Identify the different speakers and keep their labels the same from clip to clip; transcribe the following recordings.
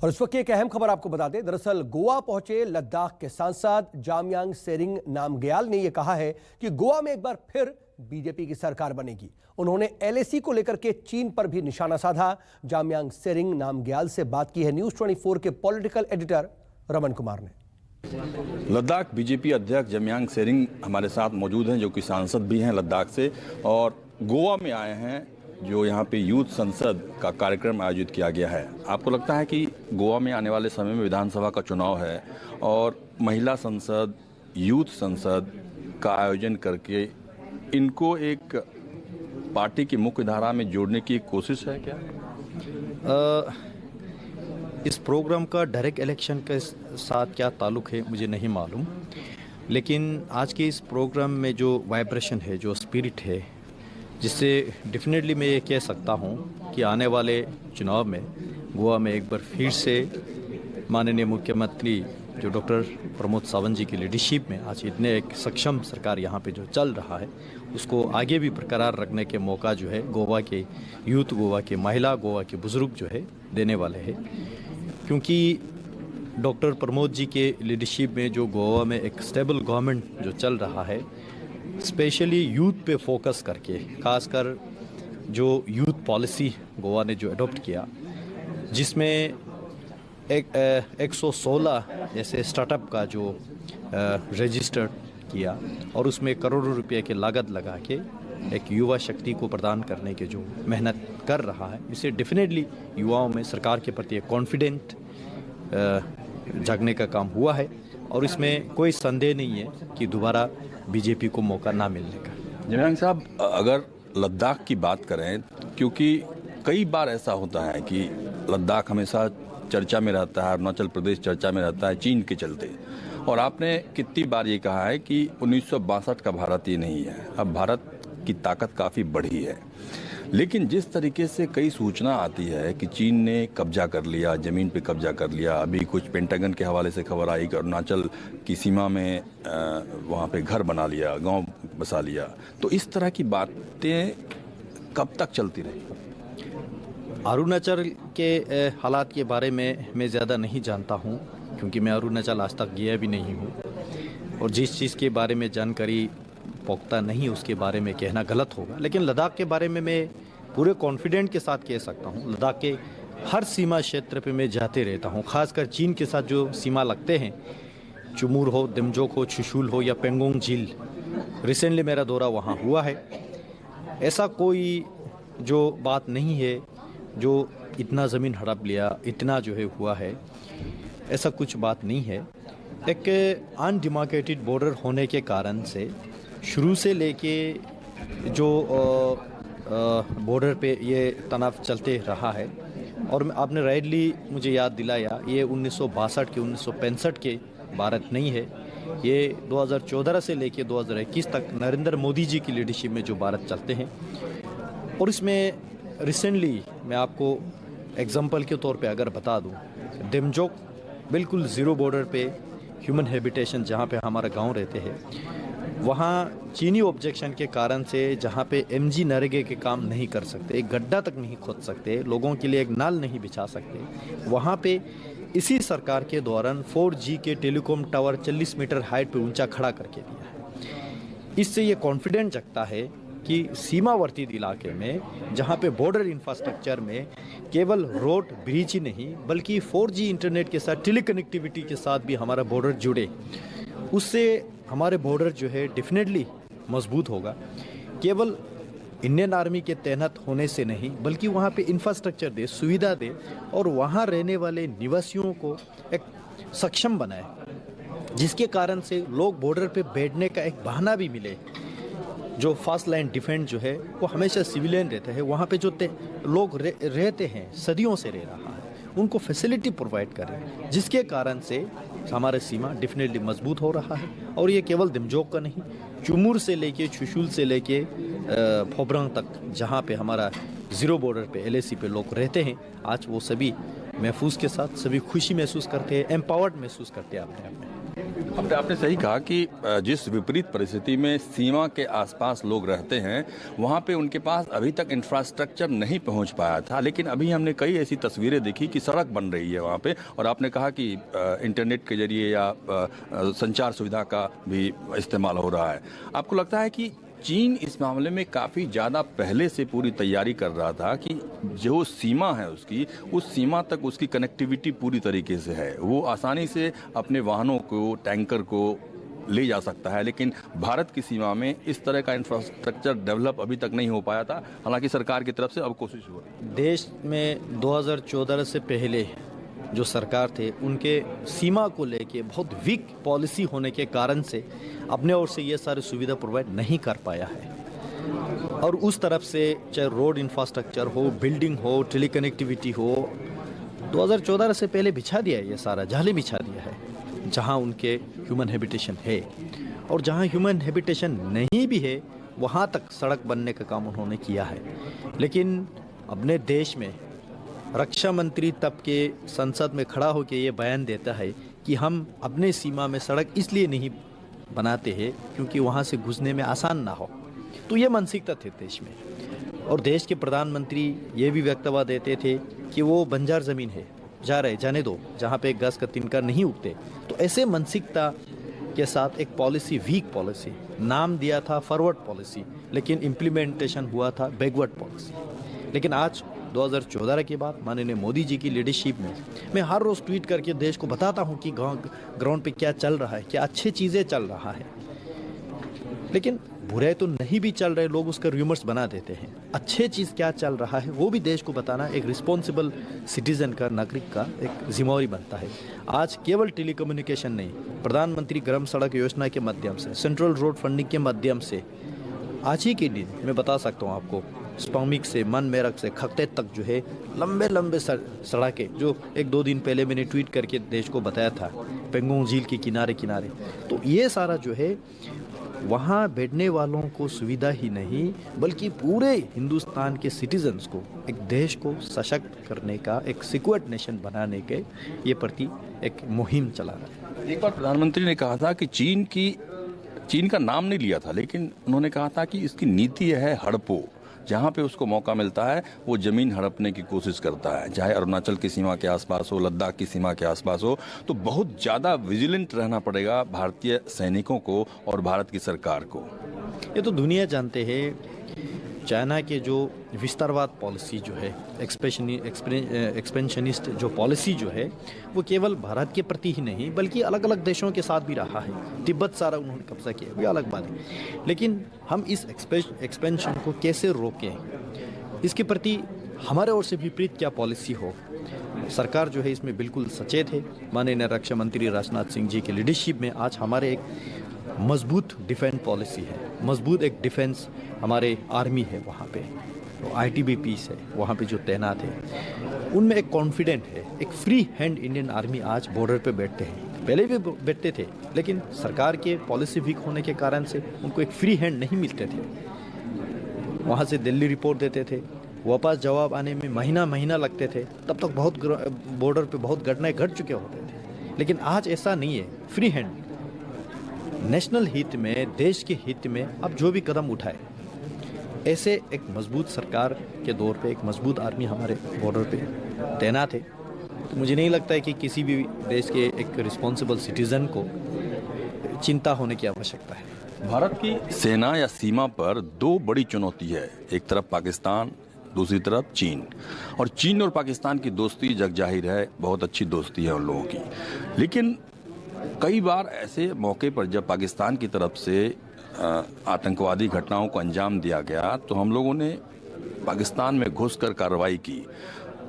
Speaker 1: और इस वक्त एक अहम खबर आपको बता दें। दरअसल गोवा पहुंचे लद्दाख के सांसद जामयांग सेरिंग नामग्याल ने यह कहा है कि गोवा में एक बार फिर बीजेपी की सरकार बनेगी। उन्होंने एलएसी को लेकर के चीन पर भी निशाना साधा। जामयांग सेरिंग नामग्याल से बात की है न्यूज़ 24 के पॉलिटिकल एडिटर रमन कुमार ने।
Speaker 2: लद्दाख बीजेपी अध्यक्ष जामयांग सेरिंग हमारे साथ मौजूद हैं, जो कि सांसद भी हैं लद्दाख से, और गोवा में आए हैं जो यहाँ पे यूथ संसद का कार्यक्रम आयोजित किया गया है। आपको लगता है कि गोवा में आने वाले समय में विधानसभा का चुनाव है और महिला संसद, यूथ संसद का आयोजन करके इनको एक पार्टी की मुख्य धारा में जोड़ने की कोशिश है क्या?
Speaker 3: इस प्रोग्राम का डायरेक्ट इलेक्शन के साथ क्या ताल्लुक है मुझे नहीं मालूम, लेकिन आज के इस प्रोग्राम में जो वाइब्रेशन है, जो स्पिरिट है, जिससे डेफिनेटली मैं ये कह सकता हूँ कि आने वाले चुनाव में गोवा में एक बार फिर से माननीय मुख्यमंत्री जो डॉक्टर प्रमोद सावंत जी की लीडरशिप में आज इतने एक सक्षम सरकार यहाँ पे जो चल रहा है, उसको आगे भी बरकरार रखने के मौका जो है गोवा के यूथ, गोवा के महिला, गोवा के बुजुर्ग जो है देने वाले हैं। क्योंकि डॉक्टर प्रमोद जी के लीडरशिप में जो गोवा में एक स्टेबल गवर्नमेंट जो चल रहा है, स्पेशली यूथ पे फोकस करके, खासकर जो यूथ पॉलिसी गोवा ने जो अडॉप्ट किया, जिसमें 116 ऐसे स्टार्टअप का जो रजिस्टर किया और उसमें करोड़ों रुपए की लागत लगा के एक युवा शक्ति को प्रदान करने के जो मेहनत कर रहा है, इससे डेफिनेटली युवाओं में सरकार के प्रति एक कॉन्फिडेंट जागने का काम हुआ है और इसमें कोई संदेह नहीं है कि दोबारा बीजेपी को मौका ना मिलने का।
Speaker 2: जामयांग साहब, अगर लद्दाख की बात करें, क्योंकि कई बार ऐसा होता है कि लद्दाख हमेशा चर्चा में रहता है, अरुणाचल प्रदेश चर्चा में रहता है चीन के चलते, और आपने कितनी बार ये कहा है कि 1962 का भारत ये नहीं है, अब भारत की ताकत काफ़ी बढ़ी है। लेकिन जिस तरीके से कई सूचना आती है कि चीन ने कब्जा कर लिया, ज़मीन पे कब्जा कर लिया, अभी कुछ पेंटागन के हवाले से खबर आई कि अरुणाचल की सीमा में वहाँ पे घर बना लिया, गांव बसा लिया, तो इस तरह की बातें कब तक चलती रही?
Speaker 3: अरुणाचल के हालात के बारे में मैं ज़्यादा नहीं जानता हूँ, क्योंकि मैं अरुणाचल आज तक गया भी नहीं हूँ, और जिस चीज़ के बारे में जानकारी पुख्ता नहीं उसके बारे में कहना गलत होगा। लेकिन लद्दाख के बारे में मैं पूरे कॉन्फिडेंट के साथ कह सकता हूँ, लद्दाख के हर सीमा क्षेत्र पे मैं जाते रहता हूँ, खासकर चीन के साथ जो सीमा लगते हैं, चुमूर हो, दिमजोक हो, चुशुल हो या पेंगोंग झील, रिसेंटली मेरा दौरा वहाँ हुआ है। ऐसा कोई जो बात नहीं है जो इतना ज़मीन हड़प लिया, इतना जो है हुआ है, ऐसा कुछ बात नहीं है। एक अनडिमार्केटेड बॉर्डर होने के कारण से शुरू से लेके जो बॉर्डर पे ये तनाव चलते रहा है, और आपने राइटली मुझे याद दिलाया, ये 1962 के 1965 के भारत नहीं है, ये 2014 से लेके 2021 तक नरेंद्र मोदी जी की लीडरशिप में जो भारत चलते हैं। और इसमें रिसेंटली मैं आपको एग्जांपल के तौर पे अगर बता दूं, दिमजोक बिल्कुल ज़ीरो बॉर्डर पे ह्यूमन हैबिटेशन जहाँ पे हमारा गांव रहते हैं, वहाँ चीनी ऑब्जेक्शन के कारण से जहाँ पे एमजी नरेगा के काम नहीं कर सकते, एक गड्ढा तक नहीं खोद सकते, लोगों के लिए एक नाल नहीं बिछा सकते, वहाँ पे इसी सरकार के दौरान 4G के टेलीकॉम टावर 40 मीटर हाइट पे ऊंचा खड़ा करके दिया है। इससे ये कॉन्फिडेंस जगता है कि सीमावर्ती इलाके में जहाँ पे बॉर्डर इंफ्रास्ट्रक्चर में केवल रोड ब्रिज ही नहीं बल्कि 4G इंटरनेट के साथ टेलीकनेक्टिविटी के साथ भी हमारा बॉर्डर जुड़े, उससे हमारे बॉर्डर जो है डेफिनेटली मजबूत होगा। केवल इंडियन आर्मी के तैनात होने से नहीं बल्कि वहाँ पे इंफ्रास्ट्रक्चर दे, सुविधा दे और वहाँ रहने वाले निवासियों को एक सक्षम बनाए, जिसके कारण से लोग बॉर्डर पे बैठने का एक बहाना भी मिले। जो फर्स्ट लाइन डिफेंस जो है वो हमेशा सिविलियन रहते हैं, वहाँ पे जो लोग रहते हैं, सदियों से रह रहा है, उनको फैसिलिटी प्रोवाइड करें, जिसके कारण से हमारा सीमा डेफिनेटली मजबूत हो रहा है। और ये केवल दिमजोक का नहीं, चुमूर से लेके, चुशुल से लेके फोबरंग तक, जहाँ पे हमारा ज़ीरो बॉर्डर पे एलएसी पे लोग रहते हैं, आज वो सभी महफूज के साथ सभी खुशी महसूस करते हैं, एम्पावर्ड महसूस करते हैं अपने आप में।
Speaker 2: अब आपने सही कहा कि जिस विपरीत परिस्थिति में सीमा के आसपास लोग रहते हैं वहाँ पे उनके पास अभी तक इंफ्रास्ट्रक्चर नहीं पहुँच पाया था, लेकिन अभी हमने कई ऐसी तस्वीरें देखी कि सड़क बन रही है वहाँ पे, और आपने कहा कि इंटरनेट के जरिए या संचार सुविधा का भी इस्तेमाल हो रहा है। आपको लगता है कि चीन इस मामले में काफ़ी ज़्यादा पहले से पूरी तैयारी कर रहा था कि जो सीमा है उसकी, उस सीमा तक उसकी कनेक्टिविटी पूरी तरीके से है, वो आसानी से अपने वाहनों को, टैंकर को ले जा सकता है, लेकिन भारत की सीमा में इस तरह का इंफ्रास्ट्रक्चर डेवलप अभी तक नहीं हो पाया था। हालांकि सरकार की तरफ से अब कोशिश हो रही है।
Speaker 3: देश में 2014 से पहले जो सरकार थे उनके सीमा को लेके बहुत वीक पॉलिसी होने के कारण से अपने ओर से ये सारी सुविधा प्रोवाइड नहीं कर पाया है। और उस तरफ से चाहे रोड इंफ्रास्ट्रक्चर हो, बिल्डिंग हो, टेलीकनेक्टिविटी हो, 2014 से पहले बिछा दिया है, ये सारा जाली बिछा दिया है जहां उनके ह्यूमन हैबिटेशन है। और जहां ह्यूमन हैबिटेशन नहीं भी है वहां तक सड़क बनने का काम उन्होंने किया है। लेकिन अपने देश में रक्षा मंत्री तब के संसद में खड़ा होकर ये बयान देता है कि हम अपने सीमा में सड़क इसलिए नहीं बनाते हैं क्योंकि वहाँ से घुसने में आसान ना हो। तो ये मानसिकता थी देश में। और देश के प्रधानमंत्री ये भी वक्तव्य देते थे कि वो बंजर ज़मीन है, जाने दो, जहाँ पे घास का तिनका नहीं उगते। तो ऐसे मानसिकता के साथ एक पॉलिसी, वीक पॉलिसी, नाम दिया था फॉरवर्ड पॉलिसी, लेकिन इम्प्लीमेंटेशन हुआ था बैकवर्ड पॉलिसी। लेकिन आज 2014 के बाद माननीय मोदी जी की लीडरशिप में मैं हर रोज़ ट्वीट करके देश को बताता हूं कि ग्राउंड पे क्या चल रहा है, क्या अच्छी चीज़ें चल रहा है। लेकिन बुरे तो नहीं भी चल रहे, लोग उसका रूमर्स बना देते हैं। अच्छे चीज़ क्या चल रहा है वो भी देश को बताना एक रिस्पॉन्सिबल सिटीजन का, नागरिक का एक जिम्मेवारी बनता है। आज केवल टेलीकम्युनिकेशन नहीं, प्रधानमंत्री ग्राम सड़क योजना के माध्यम से, सेंट्रल रोड फंडिंग के माध्यम से आज ही के दिन मैं बता सकता हूँ आपको, स्पामिक से, मन मेरक से खक्ते तक जो है लंबे लंबे सड़कें, जो 1-2 दिन पहले मैंने ट्वीट करके देश को बताया था, पेंगोंग झील के किनारे किनारे। तो ये सारा जो है वहाँ बैठने वालों को सुविधा ही नहीं बल्कि पूरे हिंदुस्तान के सिटीजन्स को, एक देश को सशक्त करने का, एक सिक्योर नेशन बनाने के ये प्रति एक मुहिम चला रहा है।
Speaker 2: एक बार प्रधानमंत्री ने कहा था कि चीन का नाम नहीं लिया था, लेकिन उन्होंने कहा था कि इसकी नीति है हड़पो, जहाँ पे उसको मौका मिलता है वो ज़मीन हड़पने की कोशिश करता है, चाहे अरुणाचल की सीमा के आसपास हो, लद्दाख की सीमा के आसपास हो। तो बहुत ज़्यादा विजिलेंट रहना पड़ेगा भारतीय सैनिकों को और भारत की सरकार को।
Speaker 3: ये तो दुनिया जानते हैं, चाइना के जो विस्तारवाद पॉलिसी जो है, एक्सपेंशनिस्ट जो पॉलिसी जो है, वो केवल भारत के प्रति ही नहीं बल्कि अलग अलग देशों के साथ भी रहा है। तिब्बत सारा उन्होंने कब्जा किया, वो अलग बात है। लेकिन हम इस एक्सपेंशन को कैसे रोकें, इसके प्रति हमारे ओर से विपरीत क्या पॉलिसी हो। सरकार जो है इसमें बिल्कुल सचेत है। माननीय रक्षा मंत्री राजनाथ सिंह जी के लीडरशिप में आज हमारे एक मजबूत डिफेंस पॉलिसी है, मजबूत एक डिफेंस हमारे आर्मी है, वहाँ पे ITBPs है, वहाँ पे जो तैनात है, उनमें एक कॉन्फिडेंट है। एक फ्री हैंड इंडियन आर्मी आज बॉर्डर पे बैठते हैं, पहले भी बैठते थे, लेकिन सरकार के पॉलिसी वीक होने के कारण से उनको एक फ्री हैंड नहीं मिलते थे। वहाँ से दिल्ली रिपोर्ट देते थे, वापस जवाब आने में महीना लगते थे, तब तक बहुत बॉर्डर पे बहुत घटनाएं घट चुके होते थे। लेकिन आज ऐसा नहीं है, फ्री हैंड, नेशनल हित में, देश के हित में अब जो भी कदम उठाए, ऐसे एक मजबूत सरकार के दौर पे एक मजबूत आर्मी हमारे बॉर्डर पे तैनात है। तो मुझे नहीं लगता है कि किसी भी देश के एक रिस्पॉन्सिबल सिटीजन को चिंता होने की आवश्यकता है।
Speaker 2: भारत की सेना या सीमा पर दो बड़ी चुनौती है, एक तरफ पाकिस्तान, दूसरी तरफ चीन। और चीन और पाकिस्तान की दोस्ती जग जाहिर है, बहुत अच्छी दोस्ती है उन लोगों की। लेकिन कई बार ऐसे मौके पर जब पाकिस्तान की तरफ से आतंकवादी घटनाओं को अंजाम दिया गया तो हम लोगों ने पाकिस्तान में घुसकर कार्रवाई की।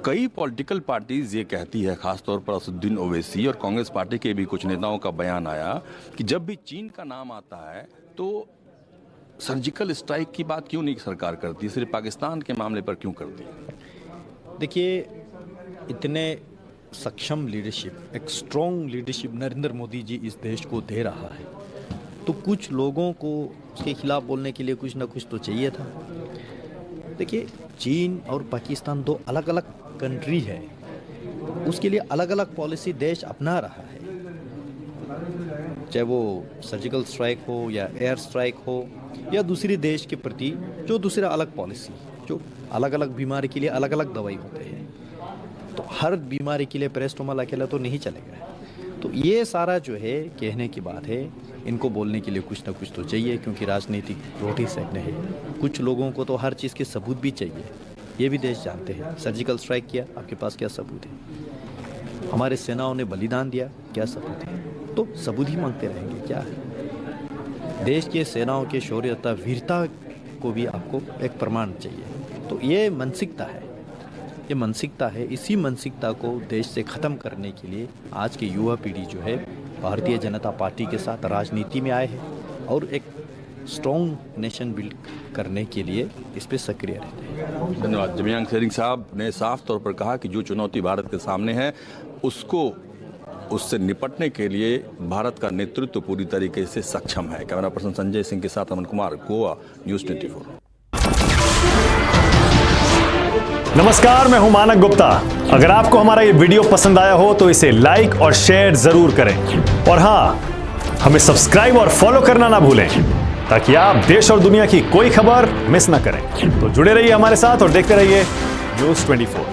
Speaker 2: कई पॉलिटिकल पार्टीज ये कहती है, खासतौर पर असदुद्दीन ओवैसी और कांग्रेस पार्टी के भी कुछ नेताओं का बयान आया कि जब भी चीन का नाम आता है तो सर्जिकल स्ट्राइक की बात क्यों नहीं सरकार करती, सिर्फ पाकिस्तान के मामले पर क्यों करती।
Speaker 3: देखिए, इतने सक्षम लीडरशिप, एक स्ट्रॉन्ग लीडरशिप नरेंद्र मोदी जी इस देश को दे रहा है, तो कुछ लोगों को उसके खिलाफ बोलने के लिए कुछ ना कुछ तो चाहिए था। देखिए, चीन और पाकिस्तान दो अलग अलग कंट्री है, उसके लिए अलग अलग पॉलिसी देश अपना रहा है। चाहे वो सर्जिकल स्ट्राइक हो या एयर स्ट्राइक हो या दूसरी देश के प्रति जो दूसरा अलग पॉलिसी, जो अलग अलग बीमारी के लिए अलग अलग दवाई होते हैं, तो हर बीमारी के लिए पैरासिटामोल अकेला तो नहीं चलेगा। तो ये सारा जो है कहने की बात है, इनको बोलने के लिए कुछ ना कुछ तो चाहिए, क्योंकि राजनीतिक रोटी सेकने है। कुछ लोगों को तो हर चीज़ के सबूत भी चाहिए, ये भी देश जानते हैं। सर्जिकल स्ट्राइक किया, आपके पास क्या सबूत है? हमारे सेनाओं ने बलिदान दिया, क्या सबूत है? तो सबूत ही मांगते रहेंगे क्या है? देश के सेनाओं के शौर्य तथा वीरता को भी आपको एक प्रमाण चाहिए। तो ये मानसिकता है, ये मानसिकता है। इसी मानसिकता को देश से ख़त्म करने के लिए आज की युवा पीढ़ी जो है भारतीय जनता पार्टी के साथ राजनीति में आए हैं और एक स्ट्रॉन्ग नेशन बिल्ड करने के लिए इस पे सक्रिय रहते हैं।
Speaker 2: धन्यवाद। जामयांग सेरिंग साहब ने साफ तौर पर कहा कि जो चुनौती भारत के सामने है उससे निपटने के लिए भारत का नेतृत्व पूरी तरीके से सक्षम है। कैमरा पर्सन संजय सिंह के साथ अमन कुमार, गोवा न्यूज़ 24।
Speaker 4: नमस्कार, मैं हूं मानक गुप्ता। अगर आपको हमारा ये वीडियो पसंद आया हो तो इसे लाइक और शेयर जरूर करें, और हां, हमें सब्सक्राइब और फॉलो करना ना भूलें ताकि आप देश और दुनिया की कोई खबर मिस ना करें। तो जुड़े रहिए हमारे साथ और देखते रहिए न्यूज़ 24।